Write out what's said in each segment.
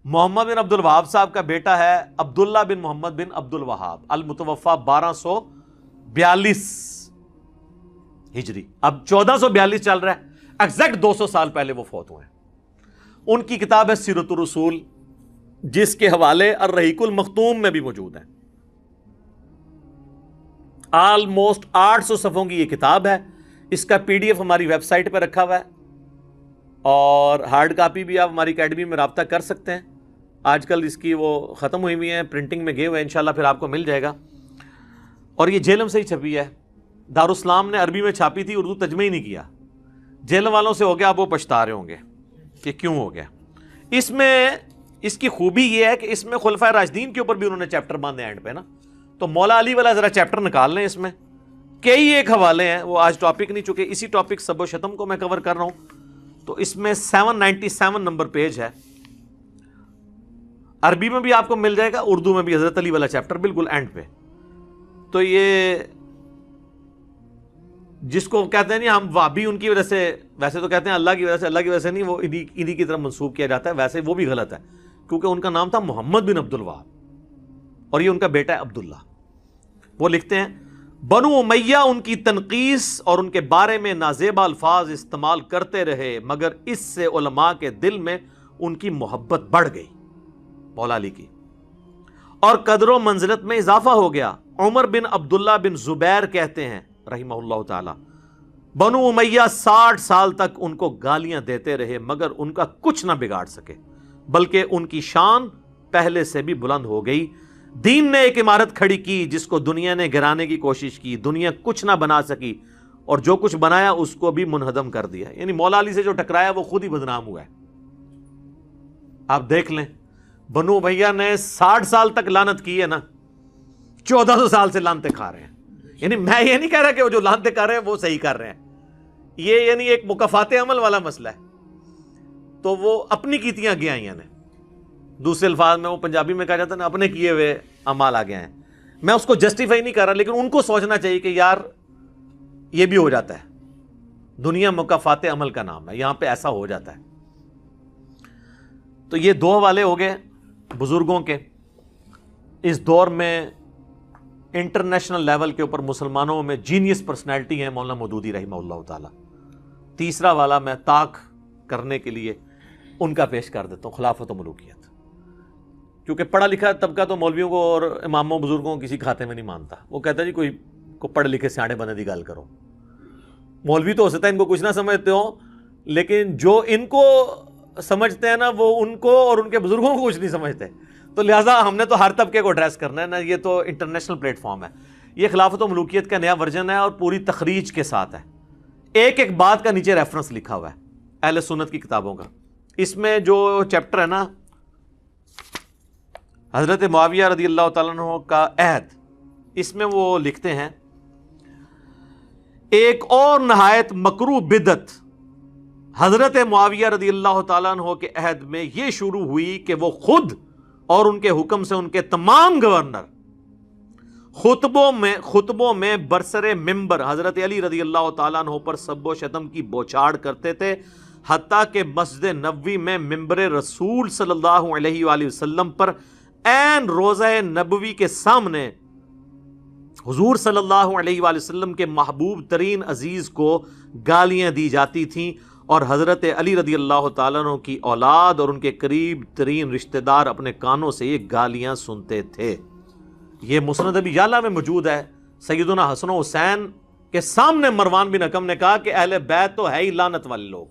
محمد بن عبد الوہاب صاحب کا بیٹا ہے عبداللہ بن محمد بن عبد الوہاب، المتوفا 1242 ہجری، اب 1442 چل رہا ہے، ایگزیکٹ 200 سال پہلے وہ فوت ہوئے ہیں۔ ان کی کتاب ہے سیرت الرسول، جس کے حوالے الرحیق المختوم میں بھی موجود ہیں۔ آلموسٹ 800 صفحوں کی یہ کتاب ہے، اس کا پی ڈی ایف ہماری ویب سائٹ پہ رکھا ہوا ہے، اور ہارڈ کاپی بھی آپ ہماری اکیڈمی میں رابطہ کر سکتے ہیں۔ آج کل اس کی وہ ختم ہوئی ہوئی ہیں، پرنٹنگ میں گئے ہوئے ہیں، انشاءاللہ پھر آپ کو مل جائے گا۔ اور یہ جیلم سے ہی چھپی ہے، دارالاسلام نے عربی میں چھاپی تھی، اردو ترجمہ ہی نہیں کیا، جیلم والوں سے ہو گیا، اب وہ پچھتا رہے ہوں گے کہ کیوں ہو گیا۔ اس میں اس کی خوبی یہ ہے کہ اس میں خلفائے راشدین کے اوپر بھی انہوں نے چیپٹر باندھے اینڈ پہ نا، تو مولا علی والا ذرا چیپٹر نکال لیں، اس میں کئی ایک حوالے ہیں، وہ آج ٹاپک نہیں، چونکہ اسی ٹاپک سب و شتم کو میں کور کر رہا ہوں، تو اس میں 797 نمبر پیج ہے، عربی میں بھی آپ کو مل جائے گا، اردو میں بھی حضرت علی والا چیپٹر بالکل اینڈ پہ۔ تو یہ جس کو کہتے ہیں نہیں ہم وہابی، ان کی وجہ سے، ویسے تو کہتے ہیں اللہ کی وجہ سے، اللہ کی وجہ سے نہیں، وہ انہی کی طرف منسوب کیا جاتا ہے، ویسے وہ بھی غلط ہے، کیونکہ ان کا نام تھا محمد بن عبد الوہاب اور یہ ان کا بیٹا ہے عبداللہ۔ وہ لکھتے ہیں بنو امیہ ان کی تنقیص اور ان کے بارے میں نازیبا الفاظ استعمال کرتے رہے، مگر اس سے علماء کے دل میں ان کی محبت بڑھ گئی، مولا علی کی، اور قدر و منزلت میں اضافہ ہو گیا۔ عمر بن عبداللہ بن زبیر کہتے ہیں رحمہ اللہ تعالی، بنو امیہ 60 سال تک ان کو گالیاں دیتے رہے، مگر ان کا کچھ نہ بگاڑ سکے، بلکہ ان کی شان پہلے سے بھی بلند ہو گئی۔ دین نے ایک عمارت کھڑی کی جس کو دنیا نے گرانے کی کوشش کی، دنیا کچھ نہ بنا سکی، اور جو کچھ بنایا اس کو بھی منہدم کر دیا۔ یعنی مولا علی سے جو ٹکرایا وہ خود ہی بدنام ہوا ہے۔ آپ دیکھ لیں، بنو امیہ نے 60 سال تک لعنت کی ہے نا، 1400 سال سے لعنتیں کھا رہے ہیں۔ یعنی میں یہ نہیں کہہ رہا کہ وہ جو لعنتیں کر رہے ہیں وہ صحیح کر رہے ہیں، یہ یعنی ایک مکافات عمل والا مسئلہ ہے، تو وہ اپنی کیتیاں آگے آئی ہیں، دوسرے الفاظ میں وہ پنجابی میں کہا جاتا ہے نا، اپنے کیے ہوئے اعمال آگے ہیں۔ میں اس کو جسٹیفائی نہیں کر رہا، لیکن ان کو سوچنا چاہیے کہ یار یہ بھی ہو جاتا ہے، دنیا مکافات عمل کا نام ہے، یہاں پہ ایسا ہو جاتا ہے۔ تو یہ دو حوالے ہو گئے بزرگوں کے۔ اس دور میں انٹرنیشنل لیول کے اوپر مسلمانوں میں جینیس پرسنالٹی ہیں مولانا مودودی رحمہ اللہ تعالی۔ تیسرا والا میں طاق کرنے کے لیے ان کا پیش کر دیتا ہوں، خلافت و ملوکیت، کیونکہ پڑھا لکھا طبقہ تو مولویوں کو اور اماموں بزرگوں کو کسی کھاتے میں نہیں مانتا، وہ کہتا ہے جی کوئی کو پڑھ لکھے سیاڑے بندے دی گل کرو۔ مولوی تو ہو سکتا ہے ان کو کچھ نہ سمجھتے ہوں، لیکن جو ان کو سمجھتے ہیں نا وہ ان کو اور ان کے بزرگوں کو کچھ نہیں سمجھتے، تو لہٰذا ہم نے تو ہر طبقے کو ایڈریس کرنا ہے نا، یہ تو انٹرنیشنل پلیٹ فارم ہے۔ یہ خلافت و ملوکیت کا نیا ورژن ہے اور پوری تخریج کے ساتھ ہے، ایک ایک بات کا نیچے ریفرنس لکھا ہوا ہے اہل سنت کی کتابوں کا۔ اس میں جو چیپٹر ہے نا حضرت معاویہ رضی اللہ تعالیٰ عنہ کا عہد، اس میں وہ لکھتے ہیں ایک اور نہایت مکروہ بدعت حضرت معاویہ رضی اللہ تعالیٰ عنہ کے عہد میں یہ شروع ہوئی کہ وہ خود اور ان کے حکم سے ان کے تمام گورنر خطبوں میں برسر ممبر حضرت علی رضی اللہ تعالیٰ عنہ پر سب و شتم کی بوچھاڑ کرتے تھے، حتیٰ کہ مسجد نبوی میں ممبر رسول صلی اللہ علیہ وآلہ وسلم پر عین روضہ نبوی کے سامنے حضور صلی اللہ علیہ وآلہ وسلم کے محبوب ترین عزیز کو گالیاں دی جاتی تھیں، اور حضرت علی رضی اللہ تعالیٰ عنہ کی اولاد اور ان کے قریب ترین رشتہ دار اپنے کانوں سے یہ گالیاں سنتے تھے۔ یہ مسند ابی یعلا میں موجود ہے۔ سیدنا حسن و حسین کے سامنے مروان بن حکم نے کہا کہ اہل بیت تو ہے ہی لعنت والے لوگ،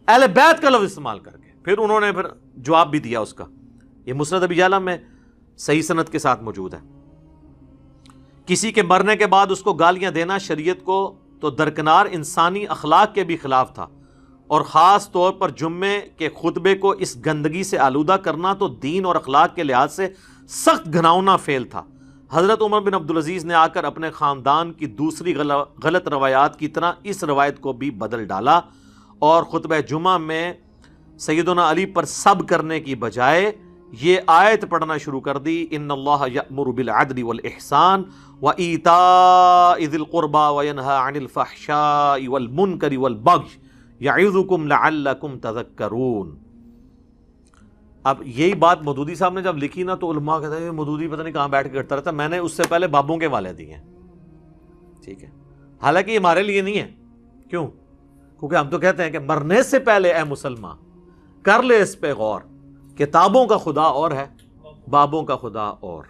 اہل بیت کا لفظ استعمال کر کے پھر انہوں نے جواب بھی دیا اس کا۔ یہ مسند ابی یعلا میں صحیح سند کے ساتھ موجود ہے۔ کسی کے مرنے کے بعد اس کو گالیاں دینا شریعت کو تو درکنار انسانی اخلاق کے بھی خلاف تھا، اور خاص طور پر جمعے کے خطبے کو اس گندگی سے آلودہ کرنا تو دین اور اخلاق کے لحاظ سے سخت گھناؤنا فعل تھا۔ حضرت عمر بن عبدالعزیز نے آ کر اپنے خاندان کی دوسری غلط روایات کی طرح اس روایت کو بھی بدل ڈالا، اور خطبہ جمعہ میں سیدنا علی پر سب کرنے کی بجائے یہ آیت پڑھنا شروع کر دی، ان اللہ یأمر بالعدل والاحسان وایتاء ذی القربى وینہی عن الفحشاء والمنکر والبغی یعظکم لعلکم تذکرون۔ اب یہی بات مودودی صاحب نے جب لکھی نا تو علماء کہتے ہیں مودودی پتہ نہیں کہاں بیٹھ کے کرتا رہتا. میں نے اس سے پہلے بابوں کے والے دیے ہیں, ٹھیک ہے, حالانکہ یہ ہمارے لیے نہیں ہے. کیوں؟ کیونکہ ہم تو کہتے ہیں کہ مرنے سے پہلے اے مسلمان کر لے اس پہ غور, کتابوں کا خدا اور ہے, بابوں کا خدا اور.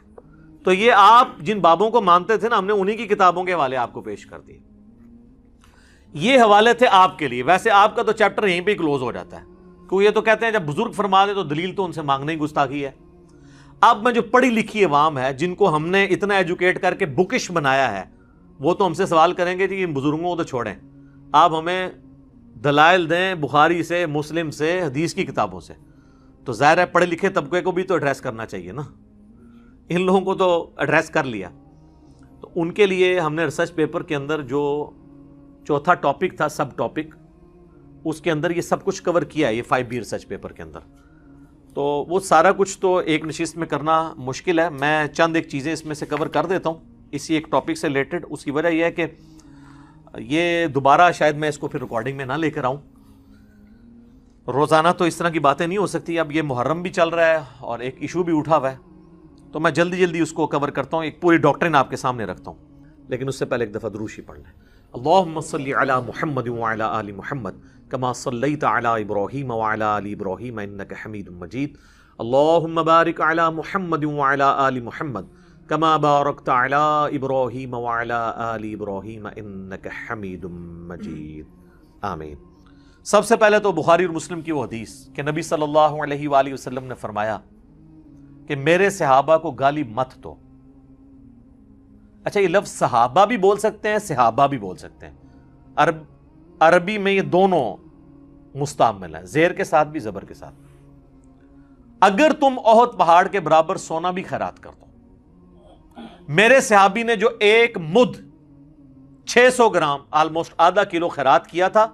تو یہ آپ جن بابوں کو مانتے تھے نا, ہم نے انہی کی کتابوں کے حوالے آپ کو پیش کر دیے. یہ حوالے تھے آپ کے لیے. ویسے آپ کا تو چیپٹر یہیں پہ کلوز ہو جاتا ہے, کیونکہ یہ تو کہتے ہیں جب بزرگ فرما دے تو دلیل تو ان سے مانگنا ہی گستاخی ہے. اب میں جو پڑھی لکھی عوام ہے جن کو ہم نے اتنا ایجوکیٹ کر کے بکش بنایا ہے, وہ تو ہم سے سوال کریں گے جی ان بزرگوں کو تو چھوڑیں, آپ ہمیں دلائل دیں بخاری سے, مسلم سے, حدیث کی کتابوں سے. تو ظاہر ہے پڑھے لکھے طبقے کو بھی تو ایڈریس کرنا چاہیے نا. ان لوگوں کو تو ایڈریس کر لیا. تو ان کے لیے ہم نے ریسرچ پیپر کے اندر جو چوتھا ٹاپک تھا, سب ٹاپک, اس کے اندر یہ سب کچھ کور کیا ہے, یہ 5B ریسرچ پیپر کے اندر. تو وہ سارا کچھ تو ایک نشست میں کرنا مشکل ہے. میں چند ایک چیزیں اس میں سے کور کر دیتا ہوں اسی ایک ٹاپک سے ریلیٹڈ. اس کی وجہ یہ ہے کہ یہ دوبارہ شاید میں اس کو پھر ریکارڈنگ میں نہ لے کر آؤں. روزانہ تو اس طرح کی باتیں نہیں ہو سکتی. اب یہ محرم بھی چل رہا ہے اور ایک ایشو بھی اٹھا ہوا ہے, تو میں جلدی جلدی اس کو کور کرتا ہوں, ایک پوری ڈاکٹرن آپ کے سامنے رکھتا ہوں. لیکن اس سے پہلے ایک دفعہ دروشی پڑھ لیں. اللہم صلی علی محمد وعلی آل محمد کما صلیت علی ابراہیم وعلی آل ابراہیم انک حمید مجید. اللہم بارک علی محمد وعلی آل محمد کما بارکت علی ابراہیم وعلی آل ابراہیم انک حمید مجید. آمین. سب سے پہلے تو بخاری اور مسلم کی وہ حدیث کہ نبی صلی اللہ علیہ وآلہ وسلم نے فرمایا کہ میرے صحابہ کو گالی مت دو. اچھا, یہ لفظ صحابہ بھی بول سکتے ہیں, صحابہ بھی بول سکتے ہیں. عربی میں یہ دونوں مستعمل ہیں, زیر کے ساتھ بھی زبر کے ساتھ. اگر تم احد پہاڑ کے برابر سونا بھی خیرات کر دو, میرے صحابی نے جو ایک مد 600 گرام آلموسٹ آدھا کلو خیرات کیا تھا,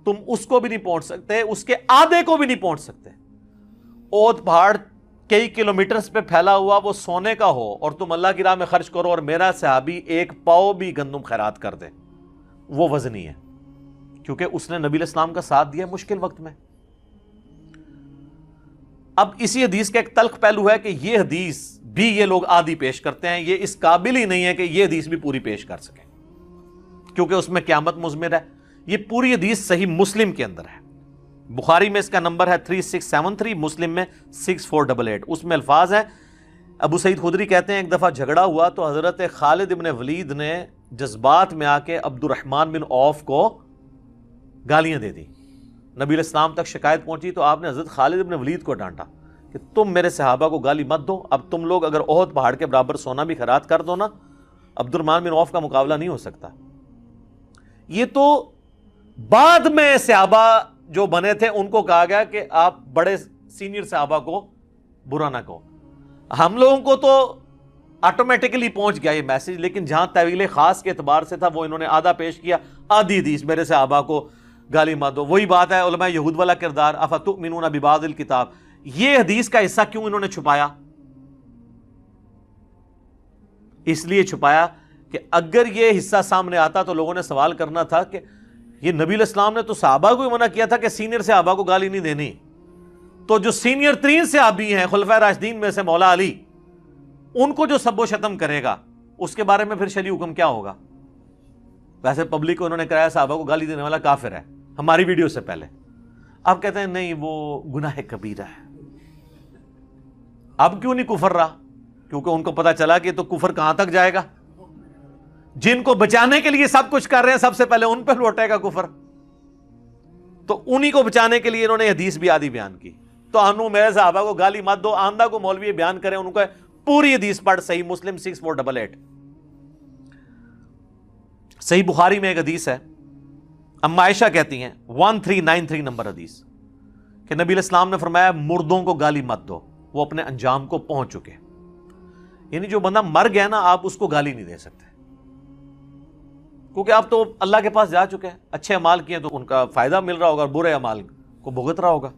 تم اس کو بھی نہیں پہنچ سکتے, اس کے آدھے کو بھی نہیں پہنچ سکتے. احد پہاڑ کئی کلومیٹرز پہ پھیلا ہوا وہ سونے کا ہو اور تم اللہ کی راہ میں خرچ کرو اور میرا صحابی ایک پاؤ بھی گندم خیرات کر دے, وہ وزنی ہے, کیونکہ اس نے نبی علیہ السلام کا ساتھ دیا مشکل وقت میں. اب اسی حدیث کا ایک تلخ پہلو ہے کہ یہ حدیث بھی یہ لوگ آدھی پیش کرتے ہیں, یہ اس قابل ہی نہیں ہے کہ یہ حدیث بھی پوری پیش کر سکیں, کیونکہ اس میں قیامت مضمر ہے. یہ پوری حدیث صحیح مسلم کے اندر ہے. بخاری میں اس کا نمبر ہے 3673, مسلم میں 6488. اس میں الفاظ ہیں, ابو سعید خدری کہتے ہیں ایک دفعہ جھگڑا ہوا تو حضرت خالد ابن ولید نے جذبات میں آ کے عبد الرحمن بن عوف کو گالیاں دے دی. نبی علیہ السلام تک شکایت پہنچی تو آپ نے حضرت خالد ابن ولید کو ڈانٹا کہ تم میرے صحابہ کو گالی مت دو. اب تم لوگ اگر احد پہاڑ کے برابر سونا بھی خیرات کر دو نا, عبد الرحمن بن عوف کا مقابلہ نہیں ہو سکتا. یہ تو بعد میں صحابہ جو بنے تھے ان کو کہا گیا کہ آپ بڑے سینئر صحابہ کو برا نہ کہو. ہم لوگوں کو تو آٹومیٹکلی پہنچ گیا یہ میسج, لیکن جہاں طویل خاص کے اعتبار سے تھا وہ انہوں نے آدھا پیش کیا, آدھی حدیث میرے صحابہ کو گالی مت دو. وہی بات ہے علماء یہود والا کردار, افتؤمنون ببعض الکتاب. یہ حدیث کا حصہ کیوں انہوں نے چھپایا؟ اس لیے چھپایا کہ اگر یہ حصہ سامنے آتا تو لوگوں نے سوال کرنا تھا کہ یہ نبی علیہ السلام نے تو صحابہ کو ہی منع کیا تھا کہ سینئر صحابہ کو گالی نہیں دینی, تو جو سینئر 3 صحابی ہیں خلفائے راشدین میں سے مولا علی, ان کو جو سب و شتم کرے گا اس کے بارے میں پھر شرعی حکم کیا ہوگا؟ ویسے پبلک کو انہوں نے کرایا صحابہ کو گالی دینے والا کافر ہے, ہماری ویڈیو سے پہلے. اب کہتے ہیں نہیں وہ گناہ کبیرہ ہے. اب کیوں نہیں کفر رہا؟ کیونکہ ان کو پتا چلا کہ تو کفر کہاں تک جائے گا. جن کو بچانے کے لیے سب کچھ کر رہے ہیں سب سے پہلے ان پہ لوٹے گا کفر, تو انہی کو بچانے کے لیے انہوں نے حدیث بھی آدھی بیان کی. تو انو میرے صحابہ کو گالی مت دو, آندھا کو مولوی بیان کریں, ان کو پوری حدیث پڑھ, صحیح مسلم 6488. صحیح بخاری میں ایک حدیث ہے, اما عائشہ کہتی ہیں 1393 نمبر حدیث کہ نبی علیہ السلام نے فرمایا مردوں کو گالی مت دو, وہ اپنے انجام کو پہنچ چکے. یعنی جو بندہ مر گیا نا, آپ اس کو گالی نہیں دے سکتے, کیونکہ آپ تو اللہ کے پاس جا چکے ہیں. اچھے اعمال کیے تو ان کا فائدہ مل رہا ہوگا اور برے اعمال کو بھگت رہا ہوگا.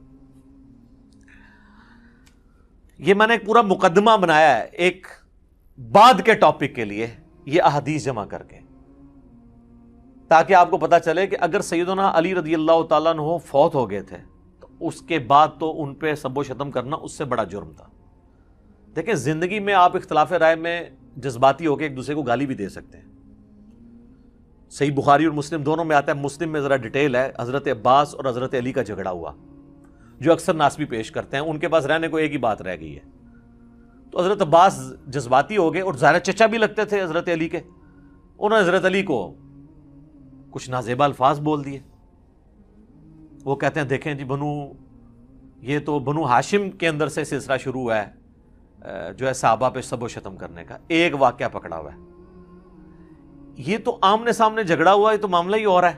یہ میں نے ایک پورا مقدمہ بنایا ہے ایک بعد کے ٹاپک کے لیے, یہ احادیث جمع کر کے, تاکہ آپ کو پتا چلے کہ اگر سیدنا علی رضی اللہ تعالیٰ عنہ فوت ہو گئے تھے تو اس کے بعد تو ان پہ سب و شتم کرنا اس سے بڑا جرم تھا. دیکھیں زندگی میں آپ اختلاف رائے میں جذباتی ہو کے ایک دوسرے کو گالی بھی دے سکتے ہیں. صحیح بخاری اور مسلم دونوں میں آتا ہے. مسلم میں ذرا ڈیٹیل ہے, حضرت عباس اور حضرت علی کا جھگڑا ہوا جو اکثر ناسبی پیش کرتے ہیں. ان کے پاس رہنے کو ایک ہی بات رہ گئی ہے. تو حضرت عباس جذباتی ہو گئے اور ظاہر چچا بھی لگتے تھے حضرت علی کے. انہوں نے حضرت علی کو کچھ نازیبا الفاظ بول دیے. وہ کہتے ہیں دیکھیں جی یہ تو بنو ہاشم کے اندر سے سلسلہ شروع ہوا ہے جو ہے صحابہ پہ سب و شتم کرنے کا. ایک واقعہ پکڑا ہوا ہے. یہ تو آمنے سامنے جھگڑا ہوا, یہ تو معاملہ ہی اور ہے.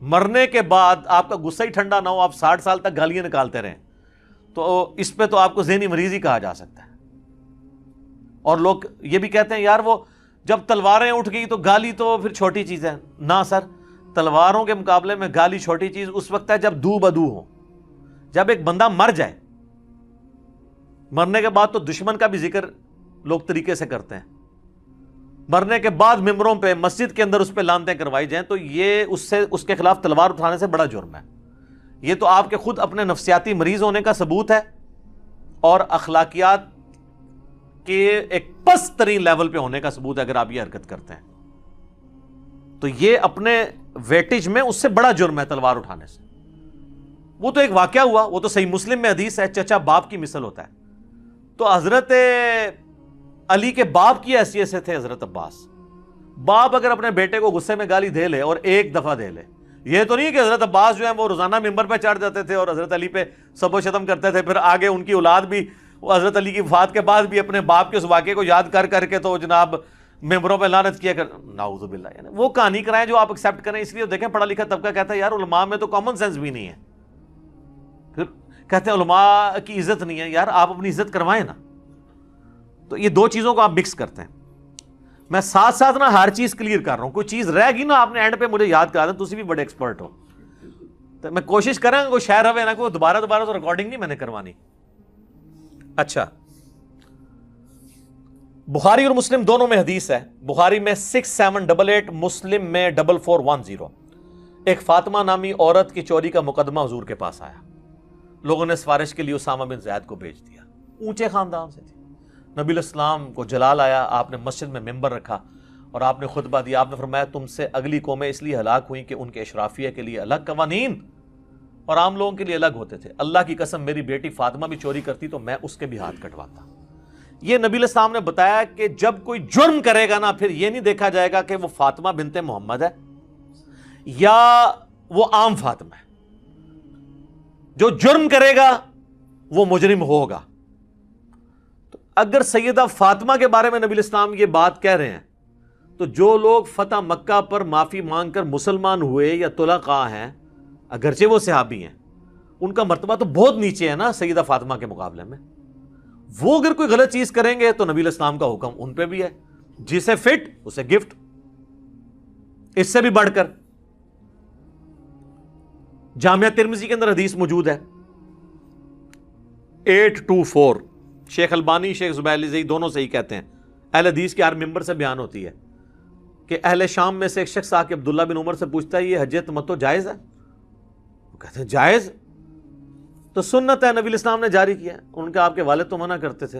مرنے کے بعد آپ کا غصہ ہی ٹھنڈا نہ ہو, آپ 60 سال تک گالیاں نکالتے رہیں, تو اس پہ تو آپ کو ذہنی مریض ہی کہا جا سکتا ہے. اور لوگ یہ بھی کہتے ہیں یار وہ جب تلواریں اٹھ گئی تو گالی تو پھر چھوٹی چیز ہے. نہ سر, تلواروں کے مقابلے میں گالی چھوٹی چیز اس وقت ہے جب دو بدو ہو, جب ایک بندہ مر جائے. مرنے کے بعد تو دشمن کا بھی ذکر لوگ طریقے سے کرتے ہیں. مرنے کے بعد ممبروں پہ مسجد کے اندر اس پہ لانتیں کروائی جائیں تو یہ اس کے خلاف تلوار اٹھانے سے بڑا جرم ہے. یہ تو آپ کے خود اپنے نفسیاتی مریض ہونے کا ثبوت ہے اور اخلاقیات کے ایک پست ترین لیول پہ ہونے کا ثبوت ہے اگر آپ یہ حرکت کرتے ہیں. تو یہ اپنے ویٹیج میں اس سے بڑا جرم ہے تلوار اٹھانے سے. وہ تو ایک واقعہ ہوا, وہ تو صحیح مسلم میں حدیث ہے, چچا باپ کی مثل ہوتا ہے. تو حضرت علی کے باپ کی حیثیت سے تھے حضرت عباس. باپ اگر اپنے بیٹے کو غصے میں گالی دے لے اور ایک دفعہ دے لے, یہ تو نہیں کہ حضرت عباس جو ہے وہ روزانہ ممبر پہ چڑھ جاتے تھے اور حضرت علی پہ سب و شتم کرتے تھے, پھر آگے ان کی اولاد بھی وہ حضرت علی کی وفات کے بعد بھی اپنے باپ کے اس واقعے کو یاد کر کر کے تو جناب ممبروں پہ لعنت کیا کر. نعوذ باللہ, یعنی وہ کہانی کرائیں جو آپ ایکسیپٹ کریں. اس لیے دیکھیں پڑھا لکھا طبقہ کہتا ہے یار علماء میں تو کامن سینس بھی نہیں ہے. پھر کہتے ہیں علماء کی عزت نہیں ہے. یار آپ اپنی عزت کروائیں نا. تو یہ دو چیزوں کو آپ مکس کرتے ہیں. میں ساتھ ساتھ نا ہر چیز کلیئر کر رہا ہوں. کوئی چیز رہ گئی نا آپ نے اینڈ پہ مجھے یاد کرا دیں, تسی بھی بڑے ایکسپرٹ ہو. تو میں کوشش کریں کوئی شہر ہوئے نا کوئی دوبارہ تو ریکارڈنگ نہیں میں نے کروانی. اچھا, بخاری اور مسلم دونوں میں حدیث ہے. بخاری میں 6788, مسلم میں 4410. ایک فاطمہ نامی عورت کی چوری کا مقدمہ حضور کے پاس آیا. لوگوں نے سفارش کے لیے اسامہ بن زید کو بھیج دیا. اونچے خاندان سے تھی. نبی الاسلام کو جلال آیا, آپ نے مسجد میں ممبر رکھا اور آپ نے خطبہ دیا. آپ نے فرمایا تم سے اگلی قومیں اس لیے ہلاک ہوئیں کہ ان کے اشرافیہ کے لیے الگ قوانین اور عام لوگوں کے لیے الگ ہوتے تھے. اللہ کی قسم میری بیٹی فاطمہ بھی چوری کرتی تو میں اس کے بھی ہاتھ کٹواتا. یہ نبی الاسلام نے بتایا کہ جب کوئی جرم کرے گا نا, پھر یہ نہیں دیکھا جائے گا کہ وہ فاطمہ بنت محمد ہے یا وہ عام فاطمہ ہے. جو جرم کرے گا وہ مجرم ہوگا. تو اگر سیدہ فاطمہ کے بارے میں نبی الاسلام یہ بات کہہ رہے ہیں تو جو لوگ فتح مکہ پر معافی مانگ کر مسلمان ہوئے یا طلقاء ہیں, اگرچہ وہ صحابی ہیں, ان کا مرتبہ تو بہت نیچے ہے نا سیدہ فاطمہ کے مقابلے میں. وہ اگر کوئی غلط چیز کریں گے تو نبی الاسلام کا حکم ان پہ بھی ہے, جسے فٹ اسے گفٹ. اس سے بھی بڑھ کر جامعہ ترمذی کے اندر حدیث موجود ہے 824. شیخ البانی, شیخ زبیر زئی دونوں سے ہی کہتے ہیں, اہل حدیث کے ہر ممبر سے بیان ہوتی ہے کہ اہل شام میں سے ایک شخص آ کے عبداللہ بن عمر سے پوچھتا ہے یہ حج تمتع جائز ہے؟ وہ کہتے ہیں جائز, تو سنت ہے, نبی الاسلام نے جاری کیا. ان کے آپ کے والد تو منع کرتے تھے.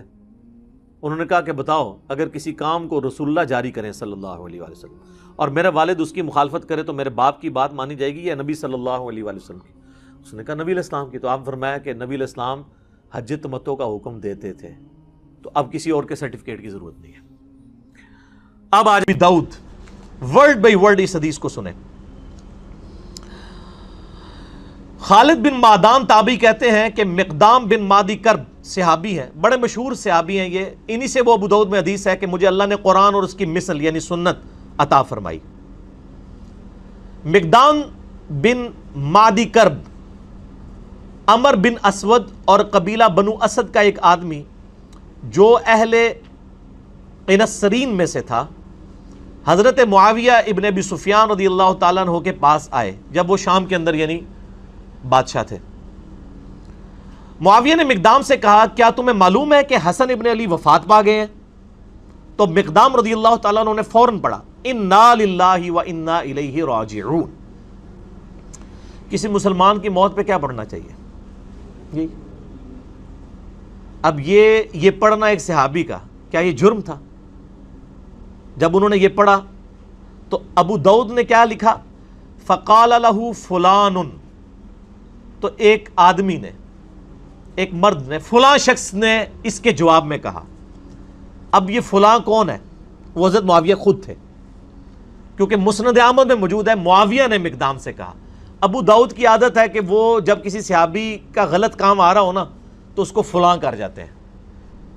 انہوں نے کہا کہ بتاؤ اگر کسی کام کو رسول اللہ جاری کریں صلی اللہ علیہ وآلہ وسلم اور میرے والد اس کی مخالفت کرے تو میرے باپ کی بات مانی جائے گی یا نبی صلی اللہ علیہ وآلہ وسلم کی؟ اس نے کہا نبی الاسلام کی. تو آپ فرمایا کہ نبی الاسلام حج تمتع کا حکم دیتے تھے, تو اب کسی اور کے سرٹیفکیٹ کی ضرورت نہیں ہے. اب آج بھی داؤد ورڈ بائی ورڈ اس حدیث کو سنیں. خالد بن معدان تابعی کہتے ہیں کہ مقدام بن مادی کرب صحابی ہیں, بڑے مشہور صحابی ہیں یہ. انہی سے وہ ابو داؤد میں حدیث ہے کہ مجھے اللہ نے قرآن اور اس کی مثل یعنی سنت عطا فرمائی. مقدام بن مادی کرب عمر بن اسود اور قبیلہ بنو اسد کا ایک آدمی جو اہل قنسرین میں سے تھا, حضرت معاویہ ابن ابی سفیان رضی اللہ تعالیٰ عنہ کے پاس آئے جب وہ شام کے اندر یعنی بادشاہ تھے. معاویہ نے مقدام سے کہا کیا تمہیں معلوم ہے کہ حسن ابن علی وفات پا گئے ہیں؟ تو مقدام رضی اللہ تعالیٰ عنہ نے فوراً پڑھا انا للہ و انا الیہ راجعون. کسی مسلمان کی موت پہ کیا پڑھنا چاہیے؟ یہی. اب یہ پڑھنا ایک صحابی کا کیا یہ جرم تھا؟ جب انہوں نے یہ پڑھا تو ابو داؤد نے کیا لکھا؟ فقال له فلان، تو ایک آدمی نے، ایک مرد نے، فلاں شخص نے اس کے جواب میں کہا. اب یہ فلاں کون ہے؟ وہ حضرت معاویہ خود تھے، کیونکہ مسند احمد میں موجود ہے معاویہ نے مقدام سے کہا. ابو داؤد کی عادت ہے کہ وہ جب کسی صحابی کا غلط کام آ رہا ہو نا تو اس کو فلاں کر جاتے ہیں.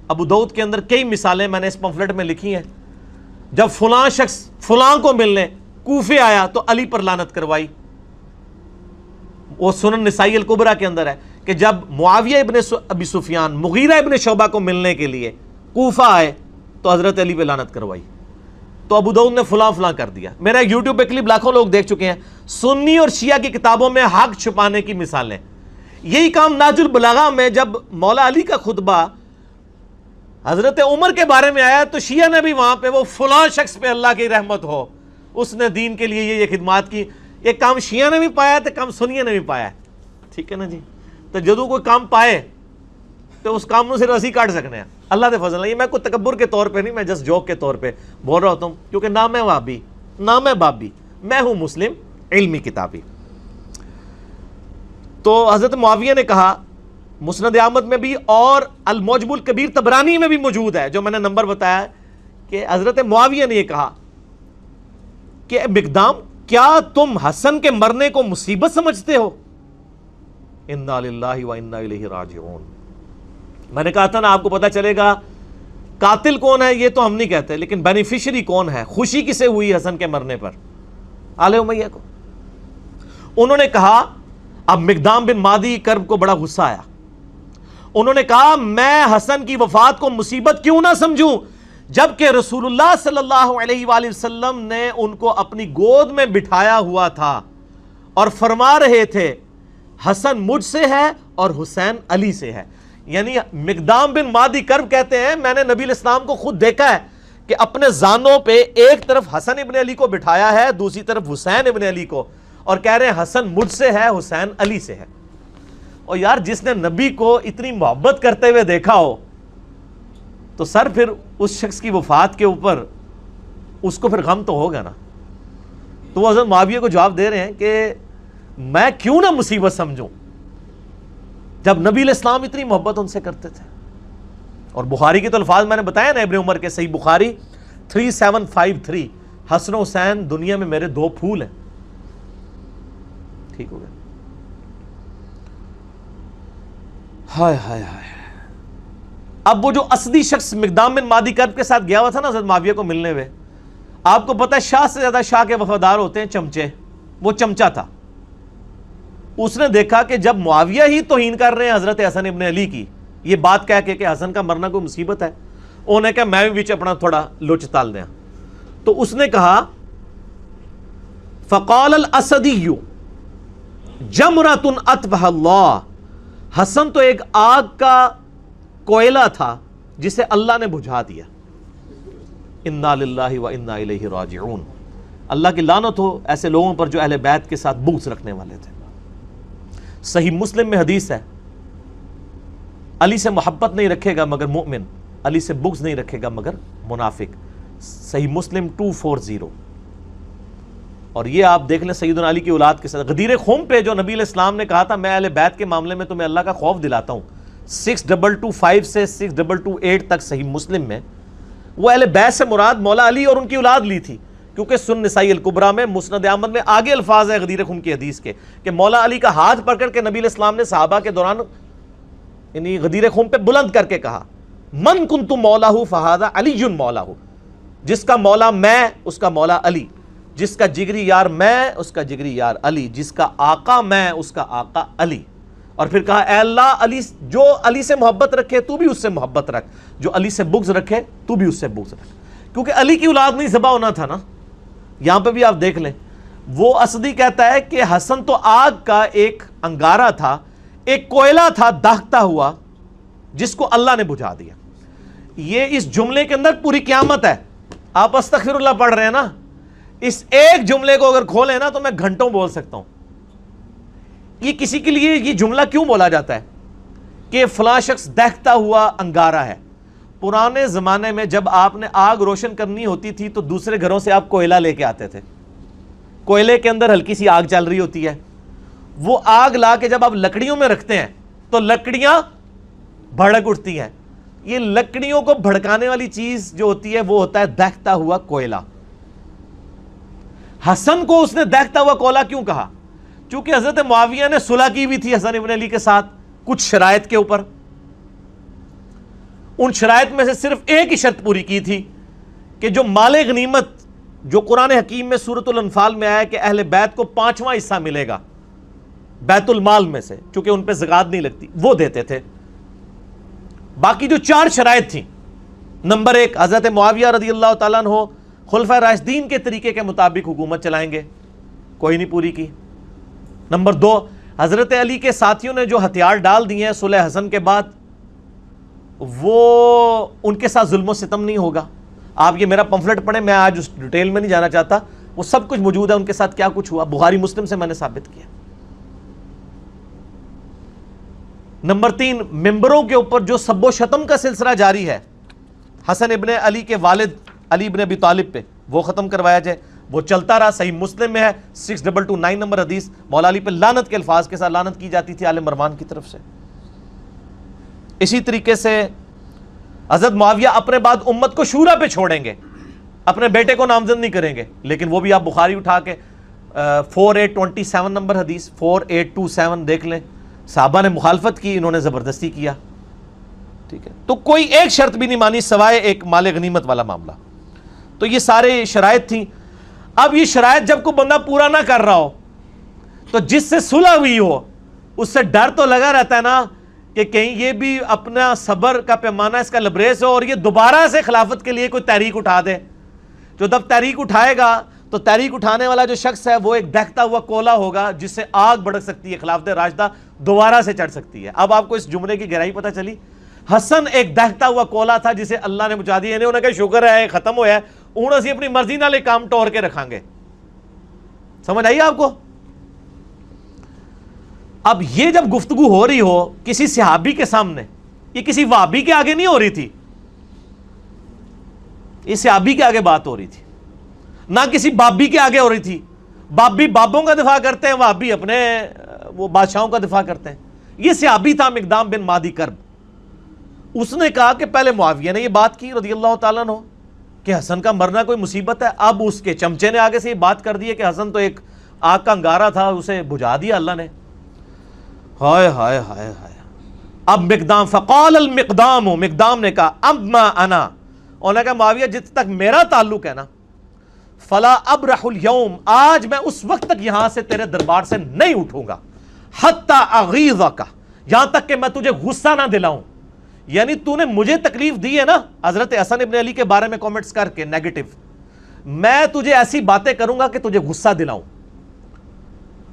ابو داؤد کے اندر کئی مثالیں میں نے اس پمفلٹ میں لکھی ہیں. جب فلاں شخص فلاں کو ملنے کوفے آیا تو علی پر لعنت کروائی. وہ سنن نسائی الکبریٰ کے اندر ہے کہ جب معاویہ ابن ابی سفیان مغیرہ ابن شعبہ کو ملنے کے لیے کوفہ آئے تو حضرت علی پہ لعنت کروائی. تو ابو داؤد نے فلاں فلاں کر دیا. میرا یوٹیوب پہ کلپ لاکھوں لوگ دیکھ چکے ہیں. سنی اور شیعہ کی کتابوں میں حق چھپانے کی مثالیں. یہی کام نہج البلاغہ میں جب مولا علی کا خطبہ حضرت عمر کے بارے میں آیا تو شیعہ نے بھی وہاں پہ وہ فلاں شخص پہ اللہ کی رحمت ہو، اس نے دین کے لیے یہ خدمات کی. یہ کام شیعہ نے بھی پایا تو کام سنیہ نے بھی پایا. ٹھیک ہے نا جی. تو جدو کوئی کام پائے تو اس کام سے رسی کاٹ سکنے ہیں. اللہ دے فضل. یہ میں کوئی تکبر کے طور پہ نہیں، میں جسٹ جوک کے طور پہ بول رہا ہوتا ہوں، کیونکہ نہ میں وہابی نہ میں بابی، میں ہوں مسلم علمی کتابی. تو حضرت معاویہ نے کہا، مسند احمد میں بھی اور المعجم الکبیر طبرانی میں بھی موجود ہے جو میں نے نمبر بتایا، کہ حضرت معاویہ نے یہ کہا کہ مقدام کیا تم حسن کے مرنے کو مصیبت سمجھتے ہو؟ انا للہ و انا الیہ راجعون. میں نے کہا تھا نا آپ کو پتہ چلے گا قاتل کون ہے یہ تو ہم نہیں کہتے، لیکن بینیفیشری کون ہے، خوشی کسے ہوئی حسن کے مرنے پر؟ آل امیہ کو. انہوں نے کہا، اب مقدام بن مادی کرب کو بڑا غصہ آیا. انہوں نے کہا میں حسن کی وفات کو مصیبت کیوں نہ سمجھوں جبکہ رسول اللہ صلی اللہ علیہ وآلہ وسلم نے ان کو اپنی گود میں بٹھایا ہوا تھا اور فرما رہے تھے حسن مجھ سے ہے اور حسین علی سے ہے. یعنی مقدام بن مادی کرب کہتے ہیں میں نے نبی الاسلام کو خود دیکھا ہے کہ اپنے زانوں پہ ایک طرف حسن ابن علی کو بٹھایا ہے، دوسری طرف حسین ابن علی کو، اور کہہ رہے ہیں حسن مجھ سے ہے حسین علی سے ہے. اور یار جس نے نبی کو اتنی محبت کرتے ہوئے دیکھا ہو تو سر پھر اس شخص کی وفات کے اوپر اس کو پھر غم تو ہوگا نا. تو وہ حضرت معاویہ کو جواب دے رہے ہیں کہ میں کیوں نہ مصیبت سمجھوں جب نبی الاسلام اتنی محبت ان سے کرتے تھے. اور بخاری کے تو الفاظ میں نے بتایا نا ابن عمر کے، صحیح بخاری 3753، حسن و حسین دنیا میں میرے دو پھول ہیں. ٹھیک ہو گیا. ہائے ہائے ہائے. اب وہ جو اسدی شخص مقدام بن مادی کرب کے ساتھ گیا ہوا تھا نا حضرت معاویہ کو ملنے میں، آپ کو پتہ ہے شاہ سے زیادہ شاہ کے وفادار ہوتے ہیں چمچے. وہ چمچا تھا. اس نے دیکھا کہ جب معاویہ ہی توہین کر رہے ہیں حضرت حسن ابن علی کی، یہ بات کہہ کے کہ حسن کا مرنا کوئی مصیبت ہے، انہوں نے کہا میں بھی بیچ اپنا تھوڑا لوچ تال دیا. تو اس نے کہا فقال الاسدی جمرۃ اطفأ اللہ، حسن تو ایک آگ کا کوئلہ تھا جسے اللہ نے بجھا دیا. انا للہ و انا الیہ راجعون. اللہ کی لعنت ہو ایسے لوگوں پر جو اہل بیت کے ساتھ بغض رکھنے والے تھے. صحیح مسلم میں حدیث ہے، علی سے محبت نہیں رکھے گا مگر مومن، علی سے بغض نہیں رکھے گا مگر منافق. صحیح مسلم 240. اور یہ آپ دیکھ لیں سیدنا علی کی اولاد کے ساتھ غدیر خم پہ جو نبی علیہ السلام نے کہا تھا میں اہل بیت کے معاملے میں تمہیں اللہ کا خوف دلاتا ہوں، 6225 سے 6228 تک صحیح مسلم میں، وہ اہل بیت سے مراد مولا علی اور ان کی اولاد لی تھی. کیونکہ سنن نسائی الکبریٰ میں مسند احمد میں آگے الفاظ ہے غدیر خم کی حدیث کے کہ مولا علی کا ہاتھ پکڑ کے نبی علیہ السلام نے صحابہ کے دوران یعنی غدیر خم پہ بلند کر کے کہا من کنت مولاہ فہذا علی مولاہ، جس کا مولا میں اس کا مولا علی، جس کا جگری یار میں اس کا جگری یار علی، جس کا آقا میں اس کا آقا علی. اور پھر کہا اے اللہ علی جو علی سے محبت رکھے تو بھی اس سے محبت رکھ، جو علی سے بغض رکھے تو بھی اس سے بغض رکھ. کیونکہ علی کی اولاد نہیں ذبح ہونا تھا نا. یہاں پہ بھی آپ دیکھ لیں وہ اسدی کہتا ہے کہ حسن تو آگ کا ایک انگارہ تھا، ایک کوئلہ تھا داغتا ہوا جس کو اللہ نے بجھا دیا. یہ اس جملے کے اندر پوری قیامت ہے. آپ استغفر اللہ پڑھ رہے ہیں نا، اس ایک جملے کو اگر کھولیں نا تو میں گھنٹوں بول سکتا ہوں. یہ کسی کے لیے یہ جملہ کیوں بولا جاتا ہے؟ کہ فلاں شخص دہتا ہوا انگارہ ہے. پرانے زمانے میں جب آپ نے آگ روشن کرنی ہوتی تھی تو دوسرے گھروں سے آپ کوئلہ لے کے آتے تھے. کوئلے کے اندر ہلکی سی آگ چل رہی ہوتی ہے. وہ آگ لا کے جب آپ لکڑیوں میں رکھتے ہیں تو لکڑیاں بھڑک اٹھتی ہیں. یہ لکڑیوں کو بھڑکانے والی چیز جو ہوتی ہے وہ ہوتا ہے دہتا ہوا کوئلہ. حسن کو اس نے دہتا ہوا کوئلہ کیوں کہا؟ چونکہ حضرت معاویہ نے صلح کی بھی تھی حسن ابن علی کے ساتھ کچھ شرائط کے اوپر. ان شرائط میں سے صرف ایک ہی شرط پوری کی تھی کہ جو مال غنیمت جو قرآن حکیم میں سورۃ الانفال میں آیا کہ اہل بیت کو 5واں حصہ ملے گا بیت المال میں سے، چونکہ ان پہ زکوٰۃ نہیں لگتی، وہ دیتے تھے. باقی جو 4 شرائط تھیں، نمبر 1 حضرت معاویہ رضی اللہ تعالیٰ عنہ خلفائے راشدین کے طریقے کے مطابق حکومت چلائیں گے، کوئی نہیں پوری کی. نمبر 2 حضرت علی کے ساتھیوں نے جو ہتھیار ڈال دیے ہیں صلح حسن کے بعد، وہ ان کے ساتھ ظلم و ستم نہیں ہوگا. آپ یہ میرا پمفلٹ پڑھیں، میں آج اس ڈیٹیل میں نہیں جانا چاہتا، وہ سب کچھ موجود ہے ان کے ساتھ کیا کچھ ہوا، بخاری مسلم سے میں نے ثابت کیا. نمبر 3 ممبروں کے اوپر جو سب و شتم کا سلسلہ جاری ہے حسن ابن علی کے والد علی ابن ابی طالب پہ، وہ ختم کروایا جائے. وہ چلتا رہا. صحیح مسلم میں ہے 6229 نمبر حدیث، مولا علی پہ لعنت کے الفاظ کے ساتھ لعنت کی جاتی تھی آل مروان کی طرف سے. اسی طریقے سے حضرت معاویہ اپنے بعد امت کو شورا پہ چھوڑیں گے، اپنے بیٹے کو نامزد نہیں کریں گے. لیکن وہ بھی آپ بخاری اٹھا کے 4827 نمبر حدیث 4827 دیکھ لیں، صحابہ نے مخالفت کی، انہوں نے زبردستی کیا. ٹھیک ہے، تو کوئی ایک شرط بھی نہیں مانی سوائے ایک مال غنیمت والا معاملہ. تو یہ سارے شرائط تھیں. اب یہ شرائط جب کوئی بندہ پورا نہ کر رہا ہو تو جس سے صلح ہوئی ہو اس سے ڈر تو لگا رہتا ہے نا کہ کہیں یہ بھی اپنا صبر کا پیمانہ اس کا لبریز ہو اور یہ دوبارہ سے خلافت کے لیے کوئی تحریک اٹھا دے. جو جب تحریک اٹھائے گا تو تحریک اٹھانے والا جو شخص ہے وہ ایک دہتا ہوا کوئلہ ہوگا جس سے آگ بھڑک سکتی ہے، خلافت راشدہ دوبارہ سے چڑھ سکتی ہے. اب آپ کو اس جملے کی گہرائی پتہ چلی. حسن ایک دہتا ہوا کوئلہ تھا جسے اللہ نے بجھا دیا. انہوں نے کہا شکر ہے ختم ہوا ہے، ہوں اسی اپنی مرضی نال کام ٹور کے رکھاں گے. سمجھ آئی آپ کو؟ اب یہ جب گفتگو ہو رہی ہو کسی صحابی کے سامنے، یہ کسی وہابی کے آگے نہیں ہو رہی تھی، یہ صحابی کے آگے بات ہو رہی تھی، نہ کسی بابی کے آگے ہو رہی تھی. بابی بابوں کا دفاع کرتے ہیں، وہابی اپنے وہ بادشاہوں کا دفاع کرتے ہیں. یہ صحابی تھا مقدام بن مادی کرب. اس نے کہا کہ پہلے معاویہ نے یہ بات کی رضی اللہ تعالیٰ عنہ کہ حسن کا مرنا کوئی مصیبت ہے. اب اس کے چمچے نے آگے سے یہ بات کر دی ہے کہ حسن تو ایک آگ کا انگارہ تھا، اسے بجھا دیا اللہ نے. ہائے ہائے ہائے ہائے. اب مقدام فقال المقدام، مقدام نے کہا اما انا، انہوں نے کہا معاویہ جت تک میرا تعلق ہے نا، فلا ابرح اليوم، آج میں اس وقت تک یہاں سے تیرے دربار سے نہیں اٹھوں گا، حتی اغیظک، یہاں تک کہ میں تجھے غصہ نہ دلاؤں. یعنی تو نے مجھے تکلیف دی ہے نا حضرت حسن ابن علی کے بارے میں کامنٹس کر کے نیگیٹو، میں تجھے ایسی باتیں کروں گا کہ تجھے غصہ دلاؤں.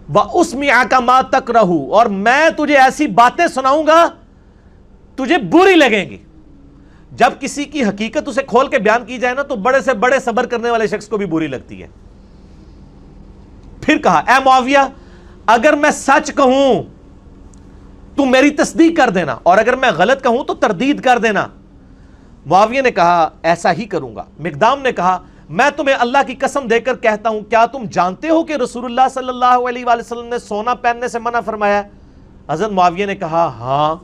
وَأُسْمِعَكَ مَا تَكْرَهُ، اور میں تجھے ایسی باتیں سناؤں گا تجھے بری لگیں گی. جب کسی کی حقیقت اسے کھول کے بیان کی جائے نا تو بڑے سے بڑے صبر کرنے والے شخص کو بھی بری لگتی ہے. پھر کہا اے معاویہ اگر میں سچ کہوں تو میری تصدیق کر دینا، اور اگر میں غلط کہوں تو تردید کر دینا. معاویہ نے کہا ایسا ہی کروں گا. مقدام نے کہا میں تمہیں اللہ کی قسم دے کر کہتا ہوں، کیا تم جانتے ہو کہ رسول اللہ صلی اللہ علیہ وآلہ وسلم نے سونا پہننے سے منع فرمایا؟ حضرت معاویہ نے کہا ہاں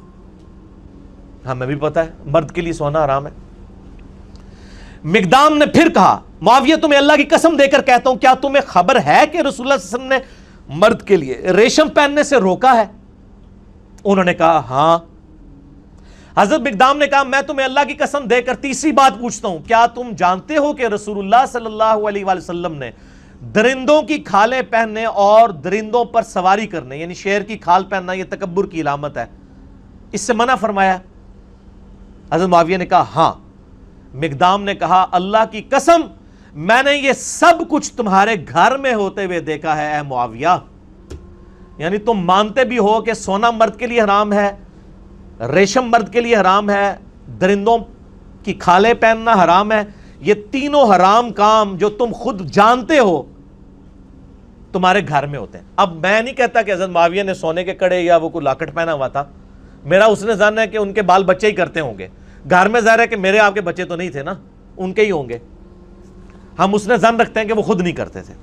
ہمیں بھی پتا ہے مرد کے لیے سونا حرام ہے. مقدام نے پھر کہا معاویہ تمہیں اللہ کی قسم دے کر کہتا ہوں، کیا تمہیں خبر ہے کہ رسول اللہ صلی اللہ علیہ وسلم نے مرد کے لیے ریشم پہننے سے روکا ہے؟ انہوں نے کہا ہاں. حضرت مقدام نے کہا میں تمہیں اللہ کی قسم دے کر تیسری بات پوچھتا ہوں، کیا تم جانتے ہو کہ رسول اللہ صلی اللہ علیہ وآلہ وسلم نے درندوں کی کھالیں پہننے اور درندوں پر سواری کرنے، یعنی شیر کی کھال پہننا یہ تکبر کی علامت ہے، اس سے منع فرمایا؟ حضرت معاویہ نے کہا ہاں. مقدام نے کہا اللہ کی قسم میں نے یہ سب کچھ تمہارے گھر میں ہوتے ہوئے دیکھا ہے اے معاویہ. یعنی تم مانتے بھی ہو کہ سونا مرد کے لیے حرام ہے، ریشم مرد کے لیے حرام ہے، درندوں کی کھالیں پہننا حرام ہے. یہ تینوں حرام کام جو تم خود جانتے ہو تمہارے گھر میں ہوتے ہیں. اب میں نہیں کہتا کہ حضرت معاویہ نے سونے کے کڑے یا وہ کوئی لاکٹ پہنا ہوا تھا، میرا اس نے ظن ہے کہ ان کے بال بچے ہی کرتے ہوں گے. گھر میں ظاہر ہے کہ میرے آپ کے بچے تو نہیں تھے نا, ان کے ہی ہوں گے. ہم اس نے ظن رکھتے ہیں کہ وہ خود نہیں کرتے تھے.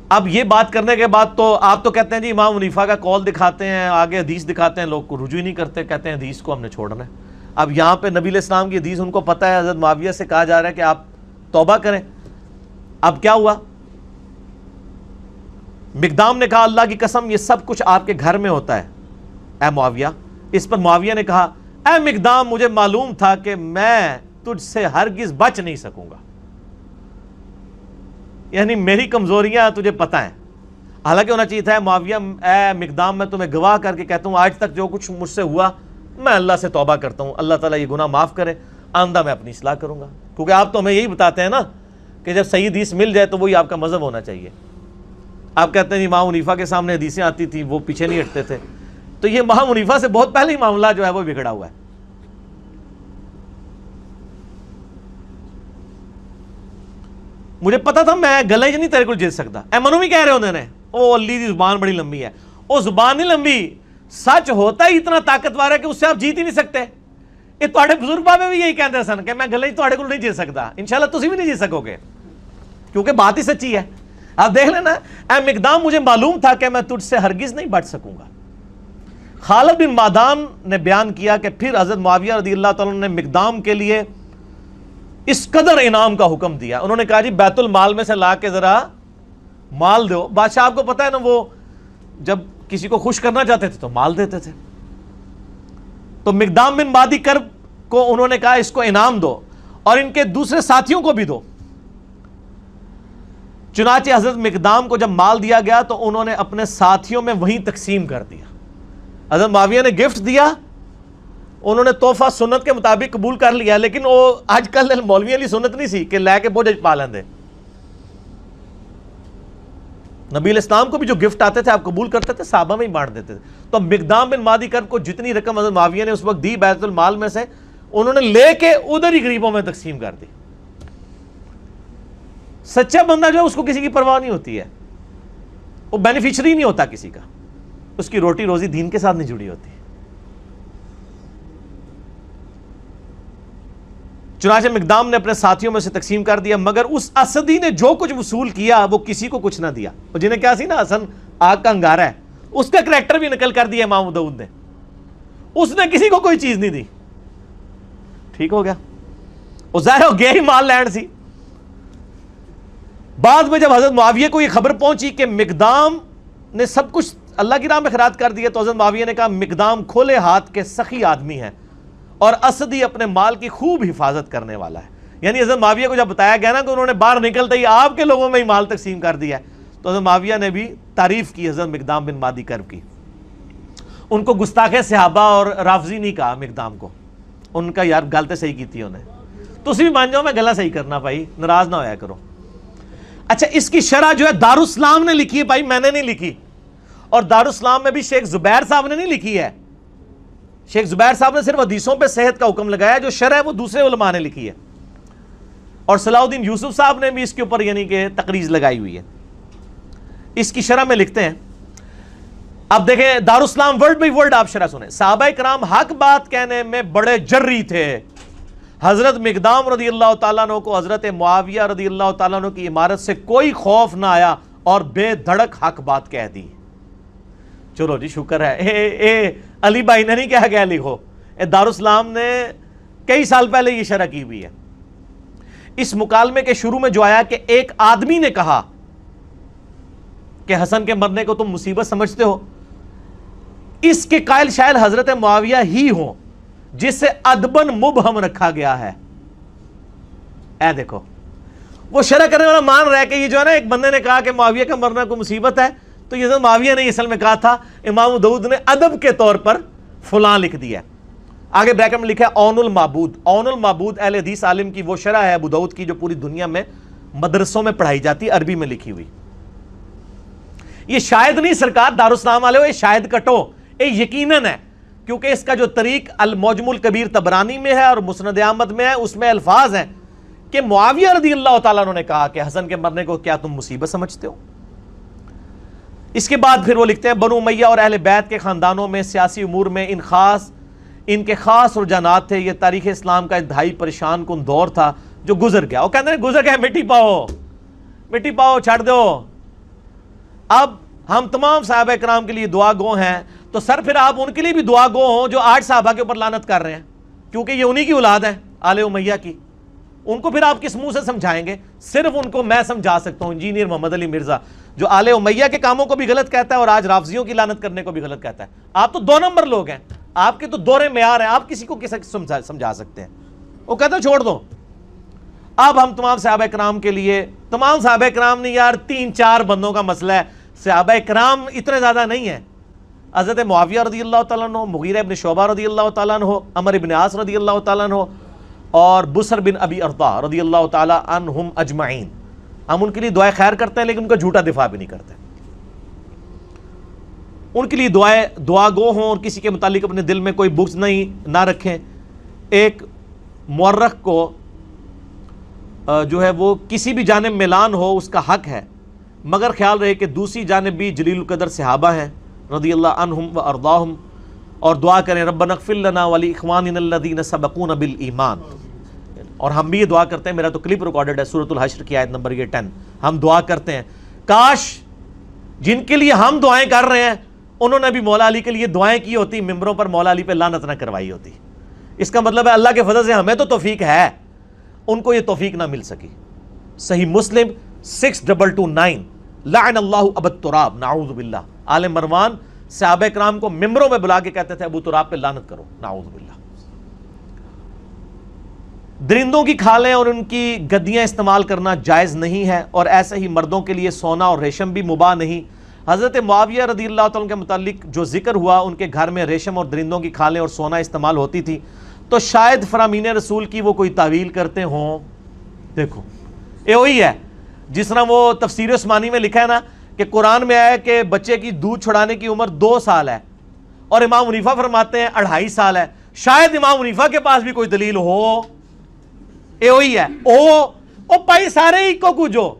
اب یہ بات کرنے کے بعد تو آپ تو کہتے ہیں جی امام حنیفہ کا قول دکھاتے ہیں, آگے حدیث دکھاتے ہیں, لوگ کو رجوع ہی نہیں کرتے, کہتے ہیں حدیث کو ہم نے چھوڑنا ہے. اب یہاں پہ نبی علیہ السلام کی حدیث ان کو پتہ ہے, حضرت معاویہ سے کہا جا رہا ہے کہ آپ توبہ کریں. اب کیا ہوا؟ مقدام نے کہا اللہ کی قسم یہ سب کچھ آپ کے گھر میں ہوتا ہے اے معاویہ. اس پر معاویہ نے کہا اے مقدام مجھے معلوم تھا کہ میں تجھ سے ہرگز بچ نہیں سکوں گا, یعنی میری کمزوریاں تجھے پتہ ہیں. حالانکہ ہونا چاہیے تھا معاویہ اے مقدام میں تمہیں گواہ کر کے کہتا ہوں آج تک جو کچھ مجھ سے ہوا میں اللہ سے توبہ کرتا ہوں, اللہ تعالیٰ یہ گناہ معاف کرے, آئندہ میں اپنی اصلاح کروں گا. کیونکہ آپ تو ہمیں یہی بتاتے ہیں نا کہ جب صحیح حدیث مل جائے تو وہی آپ کا مذہب ہونا چاہیے. آپ کہتے ہیں امام حنیفہ کے سامنے حدیثیں آتی تھیں وہ پیچھے نہیں ہٹتے تھے, تو یہ امام حنیفہ سے بہت پہلے ہی معاملہ جو ہے وہ بگڑا ہوا ہے. مجھے پتا تھا میں گلے نہیں تیرے کو جیت سکتا. اے منو بھی کہہ رہے ہوندے نے او علی دی زبان بڑی لمبی ہے. او زبان نہیں لمبی, سچ ہوتا ہی اتنا طاقتور ہے کہ اس سے آپ جیت ہی نہیں سکتے. یہ تواڈے بزرگ بابے بھی یہی کہندے سن کہ میں گلے تواڈے کول نہیں جیت سکتا. انشاءاللہ تسی بھی نہیں جیت سکو گے کیونکہ بات ہی سچی ہے. آپ دیکھ لینا اے مقدام مجھے معلوم تھا کہ میں تجھ سے ہرگز نہیں بچ سکوں گا. خالد بن معدان نے بیان کیا کہ پھر حضرت معاویہ رضی اللہ تعالیٰ نے مقدام کے لیے اس قدر انعام کا حکم دیا. انہوں نے کہا جی بیت المال میں سے لا کے ذرا مال دو. بادشاہ آپ کو پتہ ہے نا وہ جب کسی کو خوش کرنا چاہتے تھے تو مال دیتے تھے. تو مقدام بن مادی کرب کو انہوں نے کہا اس کو انعام دو اور ان کے دوسرے ساتھیوں کو بھی دو. چنانچہ حضرت مقدام کو جب مال دیا گیا تو انہوں نے اپنے ساتھیوں میں وہیں تقسیم کر دیا. حضرت معاویہ نے گفٹ دیا, انہوں نے تحفہ سنت کے مطابق قبول کر لیا, لیکن وہ آج کل مولویوں والی سنت نہیں سی کہ لے کے بوجھ پا لیندے. نبی علیہ السلام کو بھی جو گفٹ آتے تھے آپ قبول کرتے تھے, صحابہ میں ہی بانٹ دیتے تھے. تو مقدام بن مادی کرب کو جتنی رقم حضرت معاویہ نے اس وقت دی بیت المال میں سے, انہوں نے لے کے ادھر ہی غریبوں میں تقسیم کر دی. سچا بندہ جو ہے اس کو کسی کی پرواہ نہیں ہوتی ہے, وہ بینیفیشری نہیں ہوتا کسی کا, اس کی روٹی روزی دین کے ساتھ نہیں جڑی ہوتی. چنانچہ مقدام نے اپنے ساتھیوں میں سے تقسیم کر دیا, مگر اس اسدی نے جو کچھ وصول کیا وہ کسی کو کچھ نہ دیا. اور جنہیں کیا سی نا حسن آگ کا انگارہ ہے, اس کا کریکٹر بھی نقل کر دیا امام داؤد نے, اس نے کسی کو کوئی چیز نہیں دی. ٹھیک ہو گیا, وہ ظاہر ہو گیا ہی مال لینڈ سی. بعد میں جب حضرت معاویہ کو یہ خبر پہنچی کہ مقدام نے سب کچھ اللہ کی راہ میں خیرات کر دیا, تو حضرت معاویہ نے کہا مقدام کھولے ہاتھ کے سخی آدمی ہے اور اسدی اپنے مال کی خوب حفاظت کرنے والا ہے. یعنی حضرت معاویہ کو جب بتایا گیا نا کہ انہوں نے باہر نکلتے ہی آپ کے لوگوں میں ہی مال تقسیم کر دیا ہے, تو حضرت معاویہ نے بھی تعریف کی حضرت مقدام بن مادی کرب کی. ان کو گستاخ صحابہ اور رافضی نہیں کہا مقدام کو, ان کا یار گل تو صحیح کی تھی انہیں. تسی بھی مان جاؤ میں گلا صحیح کرنا بھائی, ناراض نہ ہویا کرو. اچھا اس کی شرح جو ہے دارالاسلام نے لکھی ہے بھائی, میں نے نہیں لکھی. اور دارالاسلام میں بھی شیخ زبیر صاحب نے نہیں لکھی ہے. شیخ زبیر صاحب نے صرف حدیثوں پہ صحت کا حکم لگایا, جو شرح ہے وہ دوسرے علماء نے لکھی ہے. اور صلاح الدین یوسف صاحب نے بھی اس کے اوپر یعنی کہ تقریض لگائی ہوئی ہے. اس کی شرح میں لکھتے ہیں, اب دیکھیں دارالاسلام ورڈ بائی ورڈ آپ شرح سنیں. صحابہ کرام حق بات کہنے میں بڑے جری تھے. حضرت مقدام رضی اللہ تعالیٰ عنہ کو حضرت معاویہ رضی اللہ تعالیٰ عنہ کی عمارت سے کوئی خوف نہ آیا اور بے دھڑک حق بات کہہ دی. چلو جی شکر ہے, اے علی بھائی نے نہیں کہا گیا لکھو, دارالاسلام نے کئی سال پہلے یہ شرح کی ہوئی ہے. اس مکالمے کے شروع میں جو آیا کہ ایک آدمی نے کہا کہ حسن کے مرنے کو تم مصیبت سمجھتے ہو, اس کے قائل شاید حضرت معاویہ ہی ہوں جسے ادبن مبہم رکھا گیا ہے. اے دیکھو وہ شرح کرنے والا مان رہا ہے کہ یہ جو ہے نا ایک بندے نے کہا کہ معاویہ کا مرنا کوئی مصیبت ہے, تو یہ حضرت معاویہ نے اصل میں کہا تھا, امام داؤد نے ادب کے طور پر فلاں لکھ دیا. آگے بریکٹ میں لکھا ہے اون المعبود. اون المعبود اہل حدیث عالم کی وہ شرح ہے ابو داؤد کی جو پوری دنیا میں مدرسوں میں پڑھائی جاتی ہے, عربی میں لکھی ہوئی. یہ شاید نہیں سرکار دارالاسلام والے ہو, یہ شاید کٹو, یہ یقیناً ہے, کیونکہ اس کا جو طریق المعجم الکبیر طبرانی میں ہے اور مسند احمد میں ہے, اس میں الفاظ ہیں کہ معاویہ رضی اللہ تعالیٰ عنہ نے کہا کہ حسن کے مرنے کو کیا تم مصیبت سمجھتے ہو. اس کے بعد پھر وہ لکھتے ہیں بنو امیہ اور اہل بیت کے خاندانوں میں سیاسی امور میں ان کے خاص رجحانات تھے. یہ تاریخ اسلام کا انتہائی پریشان کن دور تھا جو گزر گیا. وہ کہتے ہیں گزر گیا, مٹی پاؤ چھاڑ دو. اب ہم تمام صحابہ کرام کے لیے دعا گو ہیں, تو سر پھر آپ ان کے لیے بھی دعا گو ہوں جو 8 صحابہ کے اوپر لعنت کر رہے ہیں, کیونکہ یہ انہی کی اولاد ہے آل امیہ کی. ان کو پھر آپ کس منہ سے سمجھائیں گے؟ صرف ان کو میں سمجھا سکتا ہوں, انجینئر محمد علی مرزا, جو آل امیہ کے کاموں کو بھی غلط کہتا ہے اور آج رافضیوں کی لعنت کرنے کو بھی غلط کہتا ہے. آپ تو 2 نمبر لوگ ہیں, آپ کے تو دورے معیار ہیں, آپ کسی کو سمجھا سکتے ہیں. وہ کہتا ہے چھوڑ دو. اب ہم تمام صحابہ کرام کے لیے, تمام صحابہ کرام نہیں یار, 3-4 بندوں کا مسئلہ ہے. صحابہ کرام اتنے زیادہ نہیں ہیں. حضرت معاویہ رضی اللہ تعالیٰ عنہ, مغیرہ ابن شعبہ رضی اللہ تعالیٰ عنہ, عمر ابن عاص رضی اللہ تعالیٰ عنہ, اور بسر بن ابی ارطا رضی اللہ تعالیٰ عنہم اجمعین. ہم ان کے لیے دعائیں خیر کرتے ہیں, لیکن ان کا جھوٹا دفاع بھی نہیں کرتے. ان کے لیے دعا گو ہوں, اور کسی کے متعلق اپنے دل میں کوئی بغض نہ رکھیں. ایک مورخ کو جو ہے وہ کسی بھی جانب میلان ہو اس کا حق ہے, مگر خیال رہے کہ دوسری جانب بھی جلیل القدر صحابہ ہیں رضی اللہ عنہم و ارضاہم, اور دعا کریں ربنا اغفر لنا ولاخواننا الذین سبقونا بالایمان. اور ہم بھی یہ دعا کرتے ہیں, میرا تو کلپ ریکارڈڈ ہے سورۃ الحشر کی آیت نمبر 10. ہم دعا کرتے ہیں کاش جن کے لیے ہم دعائیں کر رہے ہیں انہوں نے بھی مولا علی کے لیے دعائیں کی ہوتی, ممبروں پر مولا علی پہ لعنت نہ کروائی ہوتی. اس کا مطلب ہے اللہ کے فضل سے ہمیں تو توفیق ہے, ان کو یہ توفیق نہ مل سکی. صحیح مسلم 6229, لعن اللہ ابا التراب نعوذ باللہ. آل مروان صحابہ کرام کو ممبروں میں بلا کے کہتے تھے ابو تراب پہ لعنت کرو, نعوذ باللہ. درندوں کی کھالیں اور ان کی گدیاں استعمال کرنا جائز نہیں ہے, اور ایسے ہی مردوں کے لیے سونا اور ریشم بھی مباح نہیں. حضرت معاویہ رضی اللہ تعالیٰ کے متعلق جو ذکر ہوا, ان کے گھر میں ریشم اور درندوں کی کھالیں اور سونا استعمال ہوتی تھی, تو شاید فرامین رسول کی وہ کوئی تعویل کرتے ہوں. دیکھو یہ وہی ہے جس طرح وہ تفسیر عثمانی میں لکھا ہے نا کہ قرآن میں آیا کہ بچے کی دودھ چھڑانے کی عمر 2 سال ہے, اور امام حنیفہ فرماتے ہیں 2.5 سال ہے. شاید امام حنیفہ کے پاس بھی کوئی دلیل ہو. یہ وہی ہے, او پائی سارے ہی کو کچھو,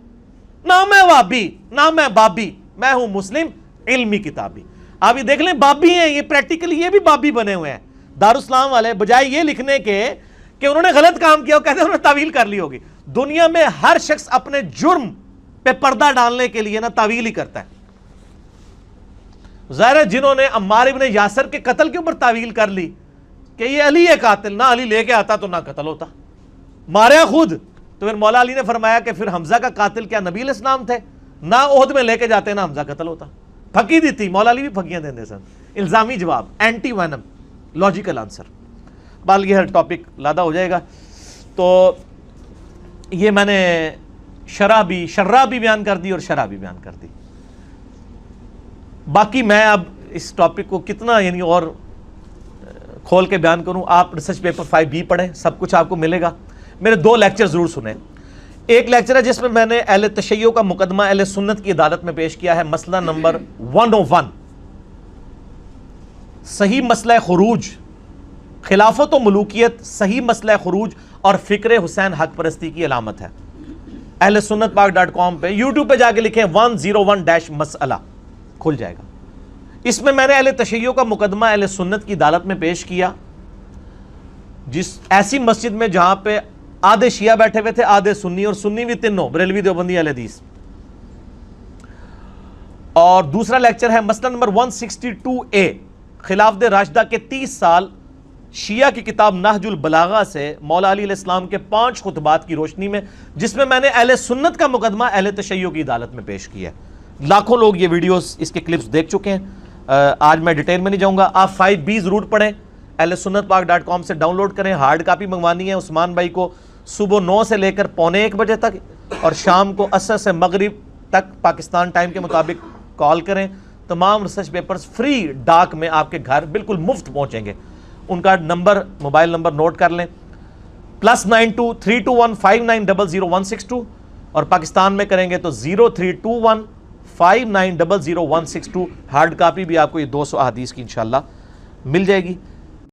نہ میں وابی نہ میں بابی, میں ہوں مسلم علمی کتابی. آپ یہ دیکھ لیں بابی ہیں, یہ پریکٹیکلی یہ بھی بابی بنے ہوئے ہیں. دارالاسلام والے بجائے یہ لکھنے کے کہ انہوں نے غلط کام کیا, وہ کہتے ہیں انہوں نے تعویل کر لی ہوگی. دنیا میں ہر شخص اپنے جرم پہ پردہ ڈالنے کے لیے نا تعویل ہی کرتا ہے. ظاہر ہے جنہوں نے عمار ابن یاسر کے قتل کے اوپر تعویل کر لی کہ یہ علی ہے قاتل, نہ علی لے کے آتا تو نہ قتل ہوتا, ماریا خود. تو پھر مولا علی نے فرمایا کہ پھر حمزہ کا قاتل کیا نبی علیہ السلام تھے؟ نہ عہد میں لے کے جاتے نہ حمزہ قتل ہوتا. پھکی دی تھی, مولا علی بھی پھکیاں دیندے سن. الزامی جواب, اینٹی وینم, لاجیکل آنسر. بال یہ ٹاپک لادا ہو جائے گا. تو یہ میں نے شرح بھی بیان کر دی اور شرح بھی بیان کر دی. باقی میں اب اس ٹاپک کو کتنا یعنی اور کھول کے بیان کروں. آپ ریسرچ پیپر 5B پڑھیں, سب کچھ آپ کو ملے گا. میرے 2 لیکچر ضرور سنیں. ایک لیکچر ہے جس میں میں نے اہل تشیع کا مقدمہ اہل سنت کی عدالت میں پیش کیا ہے, مسئلہ نمبر 101, صحیح مسئلہ خروج, خلافت و ملوکیت صحیح مسئلہ خروج اور فکر حسین حق پرستی کی علامت ہے. اہل سنت پاک.com پہ, یوٹیوب پہ جا کے لکھیں 101 مسئلہ, کھل جائے گا. اس میں نے اہل تشیع کا مقدمہ اہل سنت کی عدالت میں پیش کیا, جس ایسی مسجد میں جہاں پہ آدھے شیعہ بیٹھے ہوئے تھے, آدھے سنی, اور سنی بھی تینوں بریلوی دیوبندی اہل حدیث. اور دوسرا لیکچر ہے مسئلہ نمبر 162A, خلافت راشدہ کے 30 سال شیعہ کی کتاب نہج البلاغہ سے مولا علی علیہ السلام کے 5 خطبات کی روشنی میں, جس میں نے اہل سنت کا مقدمہ اہل تشیع کی عدالت میں پیش کیا ہے. لاکھوں لوگ یہ ویڈیوز, اس کے کلپس دیکھ چکے ہیں. آج میں ڈیٹیل میں نہیں جاؤں گا. آپ 5B ضرور پڑھیں, اہل سنت پاک.com سے ڈاؤن لوڈ کریں. ہارڈ کاپی منگوانی ہے عثمان بھائی کو صبح 9 سے لے کر 9:45 بجے تک, اور شام کو عصر سے مغرب تک پاکستان ٹائم کے مطابق کال کریں. تمام ریسرچ پیپرز فری ڈاک میں آپ کے گھر بالکل مفت پہنچیں گے. ان کا نمبر, موبائل نمبر نوٹ کر لیں, +923215900162, اور پاکستان میں کریں گے تو 032159000162. ہارڈ کاپی بھی آپ کو یہ 200 احادیث کی انشاءاللہ مل جائے گی.